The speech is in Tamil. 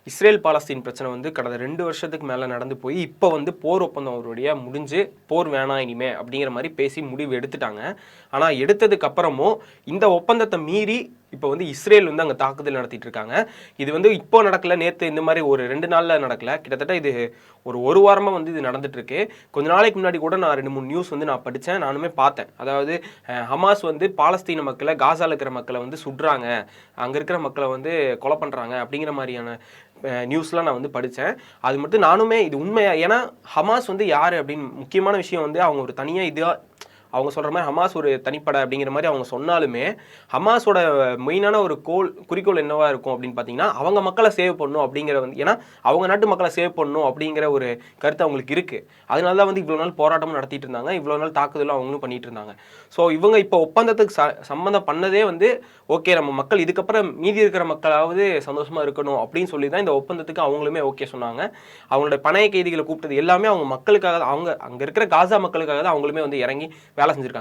இஸ்ரேல் பாலஸ்தீன் பிரச்சனை வந்து கடந்த 2 வருஷத்துக்கு மேலே நடந்து போய் இப்போ வந்து போர் ஒப்பந்தம் அவருடைய முடிஞ்சு போர் வேணாம் இனிமே அப்படிங்கிற மாதிரி பேசி முடிவு எடுத்துட்டாங்க. ஆனால் எடுத்ததுக்கு அப்புறமும் இந்த ஒப்பந்தத்தை மீறி இப்போ வந்து இஸ்ரேல் வந்து அங்கே தாக்குதல் நடத்திட்டு இருக்காங்க. இது வந்து இப்போ நடக்கல, நேற்று இந்த மாதிரி ஒரு 2 நாளில் நடக்கல, கிட்டத்தட்ட இது ஒரு வாரமாக வந்து இது நடந்துட்டு இருக்கு. கொஞ்ச நாளைக்கு முன்னாடி கூட நான் 2-3 நியூஸ் வந்து நான் படித்தேன், நானுமே பார்த்தேன். அதாவது ஹமாஸ் வந்து பாலஸ்தீன மக்களை, காசாவில் இருக்கிற மக்களை வந்து சுடுறாங்க, அங்கே இருக்கிற மக்களை வந்து கொலை பண்ணுறாங்க அப்படிங்கிற மாதிரியான நியூஸ்லாம் நான் வந்து படித்தேன். அது மட்டும் நானுமே இது உண்மையா, ஏன்னா ஹமாஸ் வந்து யார் அப்படின்னு முக்கியமான விஷயம் வந்து அவங்க ஒரு தனியாக இதாக அவங்க சொல்கிற மாதிரி ஹமாஸ் ஒரு தனிப்படை அப்படிங்கிற மாதிரி அவங்க சொன்னாலுமே ஹமாஸோட மெயினான ஒரு குறிக்கோள் என்னவா இருக்கும் அப்படின்னு பார்த்தீங்கன்னா அவங்க மக்களை சேவ் பண்ணணும் அப்படிங்கிற வந்து, ஏன்னா அவங்க நாட்டு மக்களை சேவ் பண்ணணும் அப்படிங்கிற ஒரு கருத்து அவங்களுக்கு இருக்குது. அதனால தான் வந்து இவ்வளோ நாள் போராட்டமும் நடத்திட்டு இருந்தாங்க, இவ்வளோ நாள் தாக்குதலும் அவங்களும் பண்ணிட்டு இருந்தாங்க. ஸோ இவங்க இப்போ ஒப்பந்தத்துக்கு சம்மந்தம் பண்ணதே வந்து ஓகே, நம்ம மக்கள் இதுக்கப்புறம் மீதி இருக்கிற மக்களாவது சந்தோஷமாக இருக்கணும் அப்படின்னு சொல்லி தான் இந்த ஒப்பந்தத்துக்கு அவங்களுமே ஓகே சொன்னாங்க. அவங்களோட பணைய கைதிகளை கூப்பிட்டது எல்லாமே அவங்க மக்களுக்காக, அவங்க அங்கே இருக்கிற காசா மக்களுக்காக தான் அவங்களுமே வந்து இறங்கி வேலை செஞ்சுருக்காங்க.